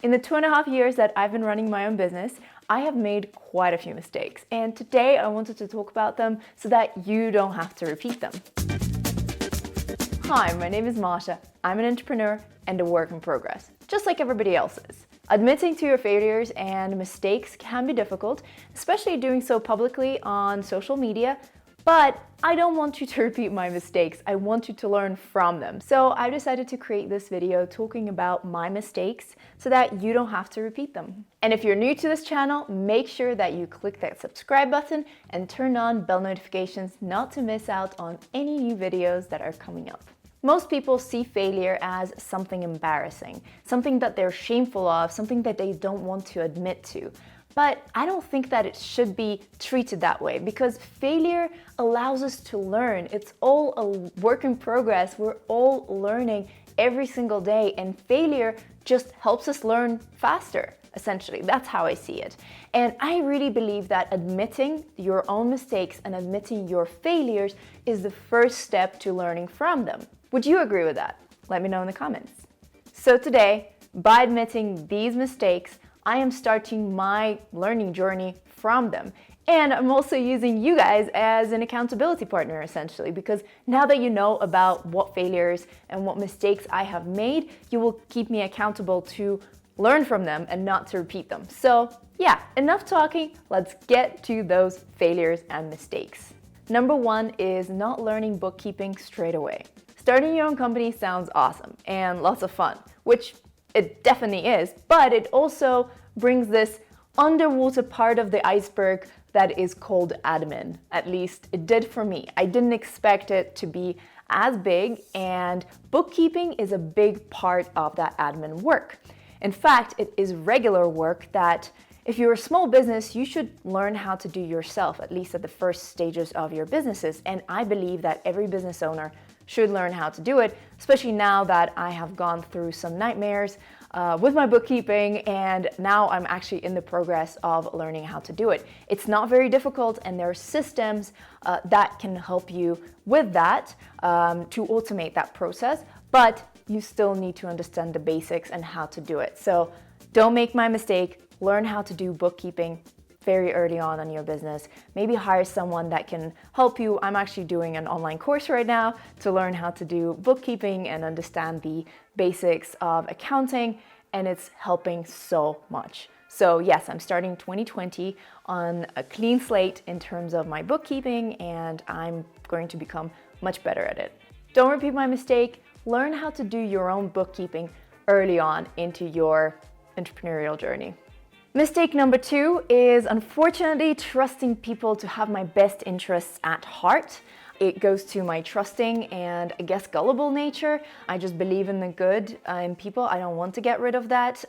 In the 2.5 years that I've been running my own business, I have made quite a few mistakes, and today I wanted to talk about them so that you don't have to repeat them. Hi, my name is Masha. I'm an entrepreneur and a work in progress, just like everybody else is. Admitting to your failures and mistakes can be difficult, especially doing so publicly on social media, but I don't want you to repeat my mistakes. I want you to learn from them. So I decided to create this video talking about my mistakes so that you don't have to repeat them. And if you're new to this channel, make sure that you click that subscribe button and turn on bell notifications not to miss out on any new videos that are coming up. Most people see failure as something embarrassing, something that they're shameful of, something that they don't want to admit to. But I don't think that it should be treated that way, because failure allows us to learn. It's all a work in progress. We're all learning every single day, and failure just helps us learn faster. Essentially, that's how I see it. And I really believe that admitting your own mistakes and admitting your failures is the first step to learning from them. Would you agree with that? Let me know in the comments. So today, by admitting these mistakes, I am starting my learning journey from them. And I'm also using you guys as an accountability partner, essentially, because now that you know about what failures and what mistakes I have made, you will keep me accountable to learn from them and not to repeat them. So yeah, enough talking, let's get to those failures and mistakes. Number one is not learning bookkeeping straight away. Starting your own company sounds awesome and lots of fun, which it definitely is, but it also brings this underwater part of the iceberg that is called admin. At least it did for me. I didn't expect it to be as big, and bookkeeping is a big part of that admin work. In fact, it is regular work that if you're a small business, you should learn how to do yourself, at least at the first stages of your businesses. And I believe that every business owner should learn how to do it, especially now that I have gone through some nightmares with my bookkeeping, and now I'm actually in the progress of learning how to do it. It's not very difficult, and there are systems that can help you with that to automate that process, but you still need to understand the basics and how to do it. So don't make my mistake. Learn how to do bookkeeping very early on in your business. Maybe hire someone that can help you. I'm actually doing an online course right now to learn how to do bookkeeping and understand the basics of accounting, and it's helping so much. So yes, I'm starting 2020 on a clean slate in terms of my bookkeeping, and I'm going to become much better at it. Don't repeat my mistake. Learn how to do your own bookkeeping early on into your entrepreneurial journey. Mistake number two is unfortunately trusting people to have my best interests at heart. It goes to my trusting and I guess gullible nature. I just believe in the good in people. I don't want to get rid of that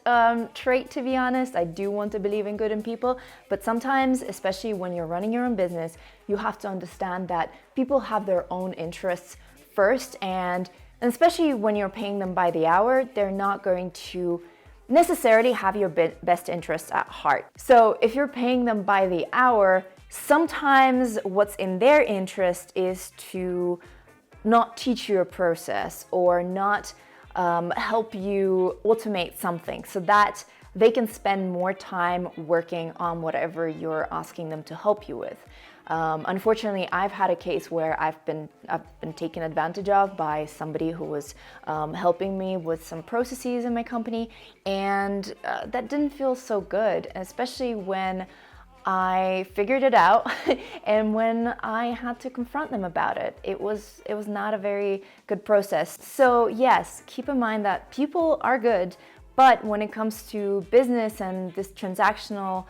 trait, to be honest. I do want to believe in good in people, but sometimes, especially when you're running your own business, you have to understand that people have their own interests first, and especially when you're paying them by the hour, they're not going to necessarily have your best interests at heart. So if you're paying them by the hour, sometimes what's in their interest is to not teach you a process or not help you automate something so that they can spend more time working on whatever you're asking them to help you with. Unfortunately, I've had a case where I've been taken advantage of by somebody who was helping me with some processes in my company, and that didn't feel so good, especially when I figured it out and when I had to confront them about it. It was not a very good process. So yes, keep in mind that people are good, but when it comes to business and this transactional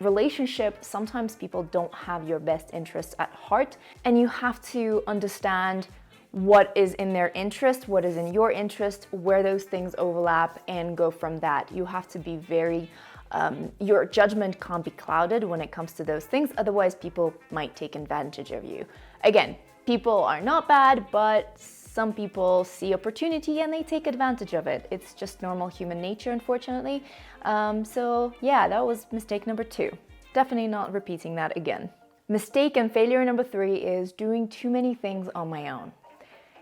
relationship, sometimes people don't have your best interests at heart, and you have to understand what is in their interest, what is in your interest, where those things overlap, and go from that. You have to be very, your judgment can't be clouded when it comes to those things, otherwise people might take advantage of you. Again, people are not bad, but some people see opportunity and they take advantage of it. It's just normal human nature, unfortunately. So yeah, that was mistake number two. Definitely not repeating that again. Mistake and failure number three is doing too many things on my own.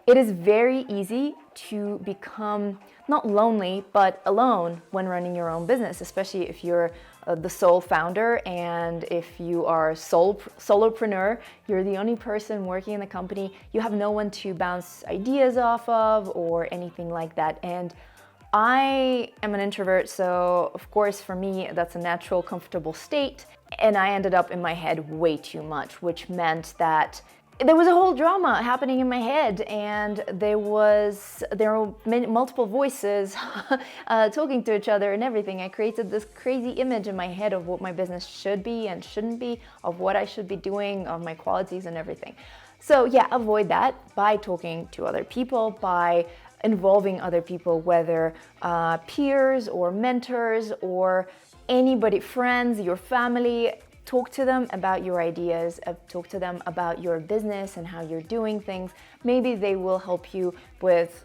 It is very easy to become not lonely, but alone when running your own business, especially if you're the sole founder and if you are solopreneur, you're the only person working in the company, you have no one to bounce ideas off of or anything like that. And I am an introvert, so of course for me that's a natural, comfortable state. And I ended up in my head way too much, which meant that there was a whole drama happening in my head, and there were multiple voices talking to each other and everything. I created this crazy image in my head of what my business should be and shouldn't be, of what I should be doing, of my qualities and everything. So yeah, avoid that by talking to other people, by involving other people, whether peers or mentors or anybody, friends, your family. Talk to them about your ideas, talk to them about your business and how you're doing things. Maybe they will help you with,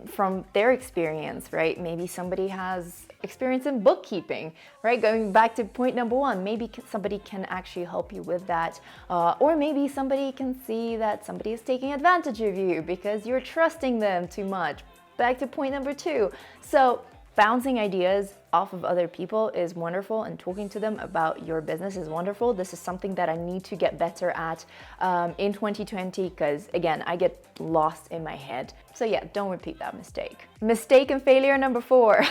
from their experience, right? Maybe somebody has experience in bookkeeping, right? Going back to point number one, maybe somebody can actually help you with that. Or maybe somebody can see that somebody is taking advantage of you because you're trusting them too much. Back to point number two. So bouncing ideas off of other people is wonderful, and talking to them about your business is wonderful. This is something that I need to get better at in 2020 because, again, I get lost in my head. So yeah, don't repeat that mistake. Mistake and failure number 4.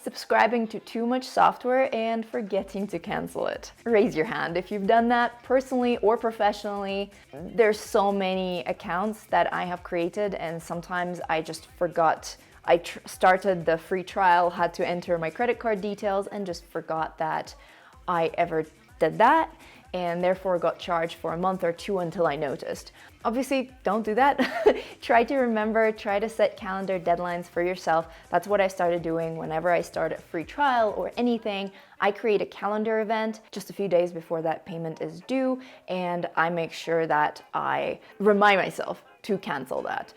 Subscribing to too much software and forgetting to cancel it. Raise your hand if you've done that personally or professionally. There's so many accounts that I have created, and sometimes I just forgot. I started the free trial, had to enter my credit card details, and just forgot that I ever did that, and therefore got charged for a month or 2 until I noticed. Obviously, don't do that. Try to remember, try to set calendar deadlines for yourself. That's what I started doing whenever I start a free trial or anything. I create a calendar event just a few days before that payment is due, and I make sure that I remind myself to cancel that.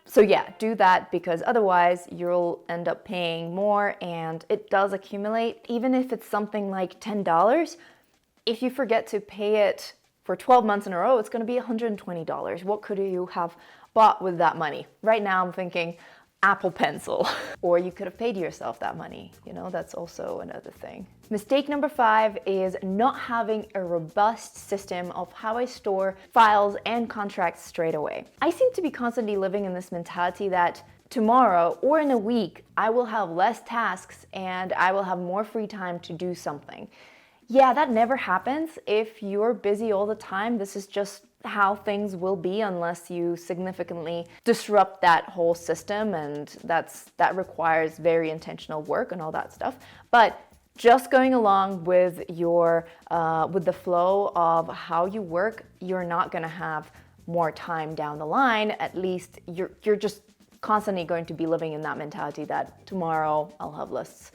So yeah, do that, because otherwise you'll end up paying more, and it does accumulate. Even if it's something like $10, if you forget to pay it for 12 months in a row, it's going to be $120. What could you have bought with that money? Right now I'm thinking Apple Pencil. Or you could have paid yourself that money. You know, that's also another thing. Mistake number 5 is not having a robust system of how I store files and contracts straight away. I seem to be constantly living in this mentality that tomorrow or in a week, I will have less tasks and I will have more free time to do something. Yeah, that never happens. If you're busy all the time, this is just how things will be unless you significantly disrupt that whole system, and that requires very intentional work and all that stuff. But just going along with your with the flow of how you work, you're not going to have more time down the line. At least you're just constantly going to be living in that mentality that tomorrow I'll have less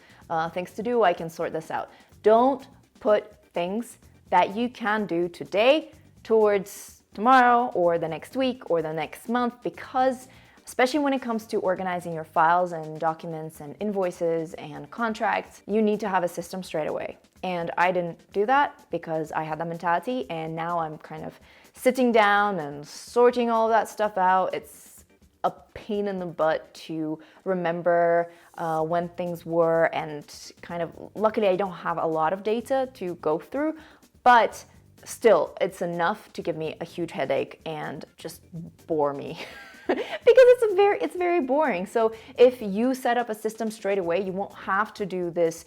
things to do, I can sort this out. Don't put things that you can do today towards tomorrow or the next week or the next month, because especially when it comes to organizing your files and documents and invoices and contracts, you need to have a system straight away. And I didn't do that because I had that mentality, and now I'm kind of sitting down and sorting all of that stuff out. It's a pain in the butt to remember when things were, and kind of luckily I don't have a lot of data to go through, but still it's enough to give me a huge headache and just bore me. Because it's very boring. So if you set up a system straight away, you won't have to do this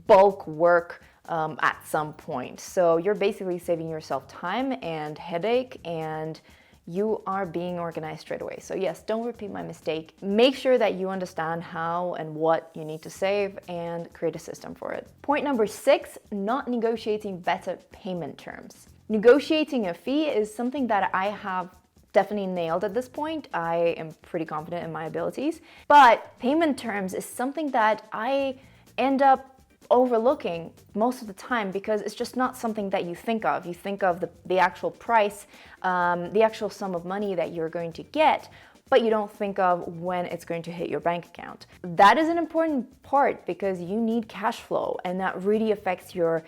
bulk work at some point. So you're basically saving yourself time and headache, and you are being organized straight away. So yes, don't repeat my mistake. Make sure that you understand how and what you need to save and create a system for it. Point number 6, not negotiating better payment terms. Negotiating a fee is something that I have definitely nailed at this point. I am pretty confident in my abilities, but payment terms is something that I end up overlooking most of the time because it's just not something that you think of. You think of the actual price, the actual sum of money that you're going to get, but you don't think of when it's going to hit your bank account. That is an important part because you need cash flow, and that really affects your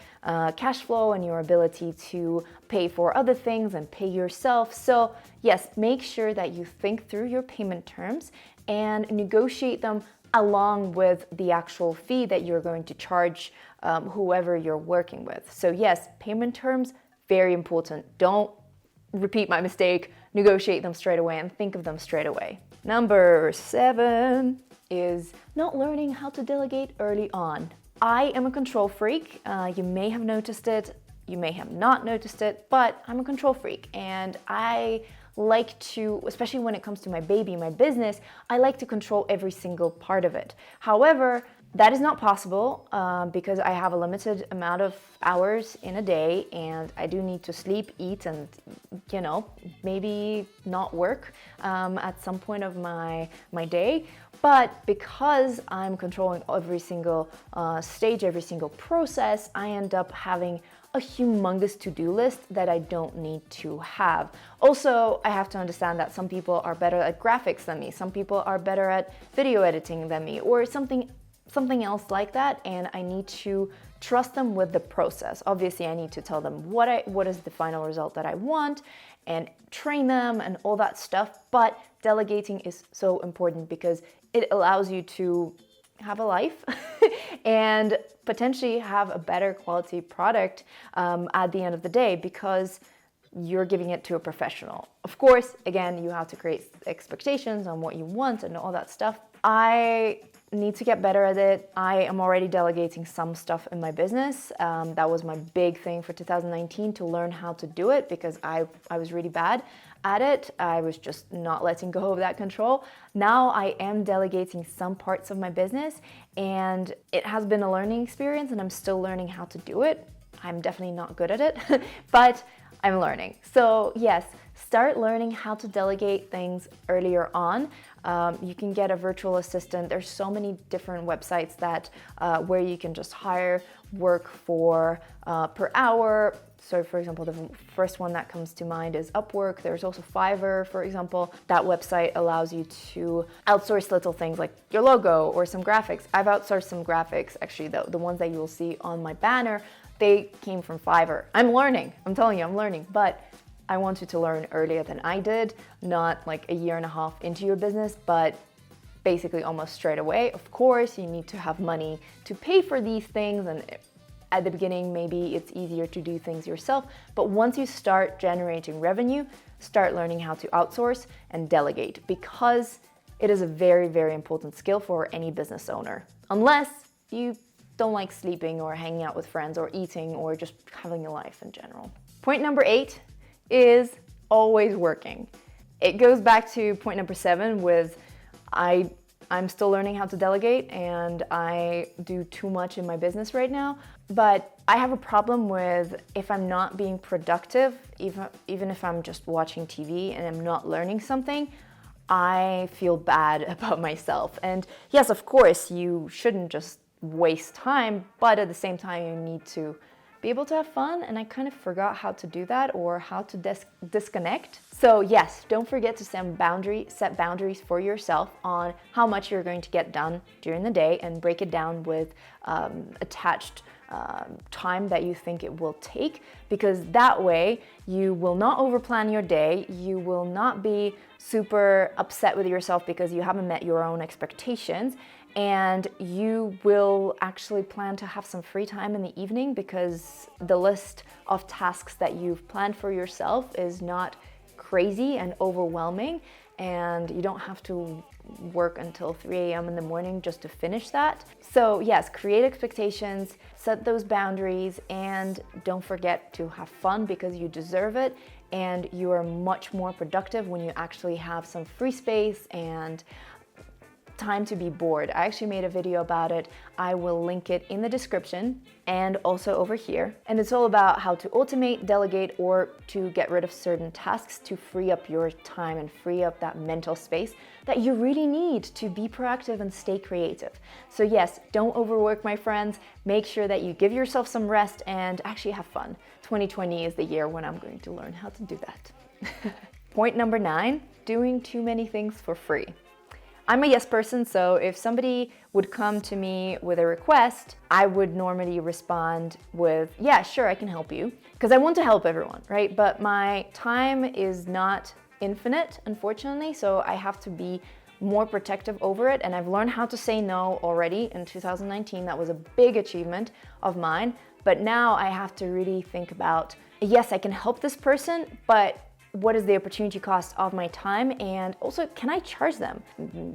cash flow and your ability to pay for other things and pay yourself. So yes, make sure that you think through your payment terms and negotiate them along with the actual fee that you're going to charge whoever you're working with. So yes, payment terms, very important. Don't repeat my mistake, negotiate them straight away and think of them straight away. Number 7 is not learning how to delegate early on. I am a control freak. You may have noticed it, you may have not noticed it, but I'm a control freak, and I like to, especially when it comes to my baby, my business, I like to control every single part of it. However, that is not possible because I have a limited amount of hours in a day, and I do need to sleep, eat, and maybe not work at some point of my day. But because I'm controlling every single stage, every single process, I end up having a humongous to-do list that I don't need to have. Also, I have to understand that some people are better at graphics than me, some people are better at video editing than me, or something else like that, and I need to trust them with the process. Obviously, I need to tell them what is the final result that I want and train them and all that stuff, but delegating is so important because it allows you to have a life and potentially have a better quality product at the end of the day because you're giving it to a professional. Of course, again, you have to create expectations on what you want and all that stuff. I need to get better at it. I am already delegating some stuff in my business. That was my big thing for 2019, to learn how to do it because I was really bad at it. I was just not letting go of that control. Now I am delegating some parts of my business, and it has been a learning experience, and I'm still learning how to do it. I'm definitely not good at it, but I'm learning. So yes, start learning how to delegate things earlier on. You can get a virtual assistant. There's so many different websites that where you can just hire work for per hour. So for example, the first one that comes to mind is Upwork. There's also Fiverr, for example. That website allows you to outsource little things like your logo or some graphics. I've outsourced some graphics. Actually, the ones that you will see on my banner, they came from Fiverr. I'm learning. I'm telling you, I'm learning. But I want you to learn earlier than I did, not like a year and a half into your business, but basically almost straight away. Of course, you need to have money to pay for these things, and at the beginning, maybe it's easier to do things yourself, but once you start generating revenue, start learning how to outsource and delegate, because it is a very, very important skill for any business owner, unless you don't like sleeping or hanging out with friends or eating or just having a life in general. Point number 8 is always working. It goes back to point number 7 with I'm still learning how to delegate, and I do too much in my business right now. But I have a problem with if I'm not being productive, even if I'm just watching TV and I'm not learning something, I feel bad about myself. And yes, of course, you shouldn't just waste time, but at the same time, you need to be able to have fun, and I kind of forgot how to do that or how to disconnect. So yes, don't forget to set boundaries for yourself on how much you're going to get done during the day, and break it down with attached time that you think it will take, because that way you will not overplan your day, you will not be super upset with yourself because you haven't met your own expectations, and you will actually plan to have some free time in the evening because the list of tasks that you've planned for yourself is not crazy and overwhelming, and you don't have to work until 3 a.m. in the morning just to finish that. So yes, create expectations, set those boundaries, and don't forget to have fun because you deserve it, and you are much more productive when you actually have some free space and time to be bored. I actually made a video about it. I will link it in the description and also over here. And it's all about how to automate, delegate, or to get rid of certain tasks to free up your time and free up that mental space that you really need to be proactive and stay creative. So yes, don't overwork, my friends. Make sure that you give yourself some rest and actually have fun. 2020 is the year when I'm going to learn how to do that. Point number 9, doing too many things for free. I'm a yes person, so if somebody would come to me with a request, I would normally respond with, yeah, sure, I can help you. Because I want to help everyone, right? But my time is not infinite, unfortunately, so I have to be more protective over it. And I've learned how to say no already in 2019. That was a big achievement of mine. But now I have to really think about, yes, I can help this person, but what is the opportunity cost of my time, and also can I charge them,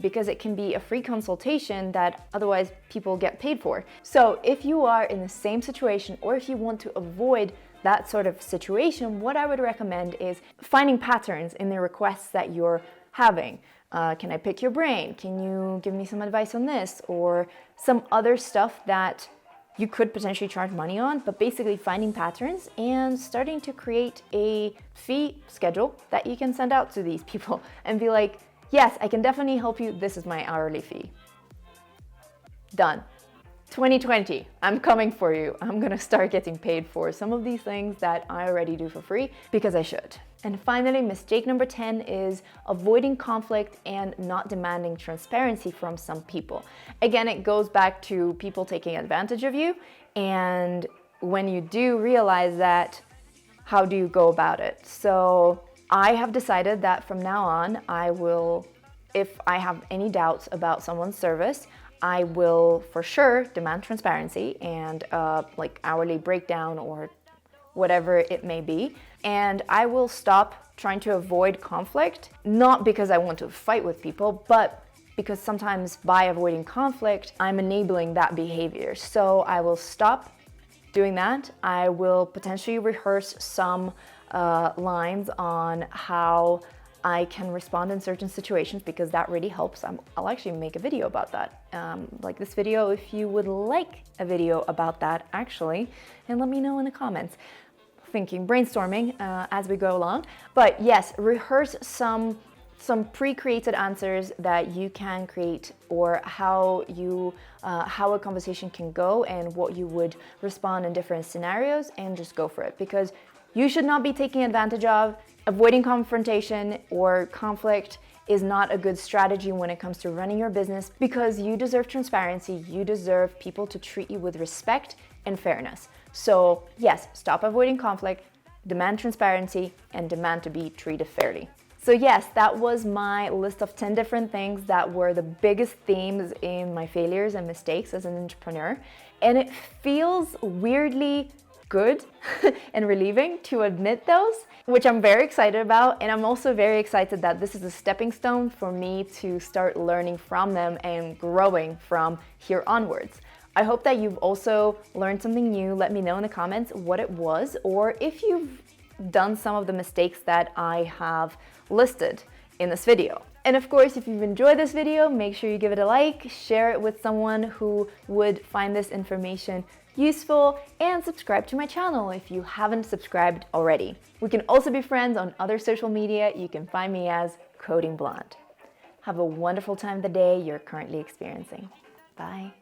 because it can be a free consultation that otherwise people get paid for. So if you are in the same situation, or if you want to avoid that sort of situation, what I would recommend is finding patterns in the requests that you're having. Can I pick your brain? Can you give me some advice on this? Or some other stuff that you could potentially charge money on, but basically finding patterns and starting to create a fee schedule that you can send out to these people and be like, yes, I can definitely help you. This is my hourly fee. Done. 2020, I'm coming for you. I'm gonna start getting paid for some of these things that I already do for free because I should. And finally, mistake number 10 is avoiding conflict and not demanding transparency from some people. Again, it goes back to people taking advantage of you. And when you do realize that, how do you go about it? So I have decided that from now on, I will, if I have any doubts about someone's service, I will for sure demand transparency and like hourly breakdown or whatever it may be. And I will stop trying to avoid conflict, not because I want to fight with people, but because sometimes by avoiding conflict, I'm enabling that behavior. So I will stop doing that. I will potentially rehearse some lines on how I can respond in certain situations, because that really helps. I'll actually make a video about that, like this video, if you would like a video about that actually, and let me know in the comments. Thinking, brainstorming as we go along. But yes, rehearse some pre-created answers that you can create, or how a conversation can go and what you would respond in different scenarios, and just go for it, because you should not be taken advantage of. Avoiding confrontation or conflict is not a good strategy when it comes to running your business, because you deserve transparency. You deserve people to treat you with respect and fairness. So yes, stop avoiding conflict, demand transparency, and demand to be treated fairly. So yes, that was my list of 10 different things that were the biggest themes in my failures and mistakes as an entrepreneur. And it feels weirdly good and relieving to admit those, which I'm very excited about. And I'm also very excited that this is a stepping stone for me to start learning from them and growing from here onwards. I hope that you've also learned something new. Let me know in the comments what it was, or if you've done some of the mistakes that I have listed in this video. And of course, if you've enjoyed this video, make sure you give it a like, share it with someone who would find this information useful, and subscribe to my channel if you haven't subscribed already. We can also be friends on other social media. You can find me as Coding Blonde. Have a wonderful time of the day you're currently experiencing. Bye.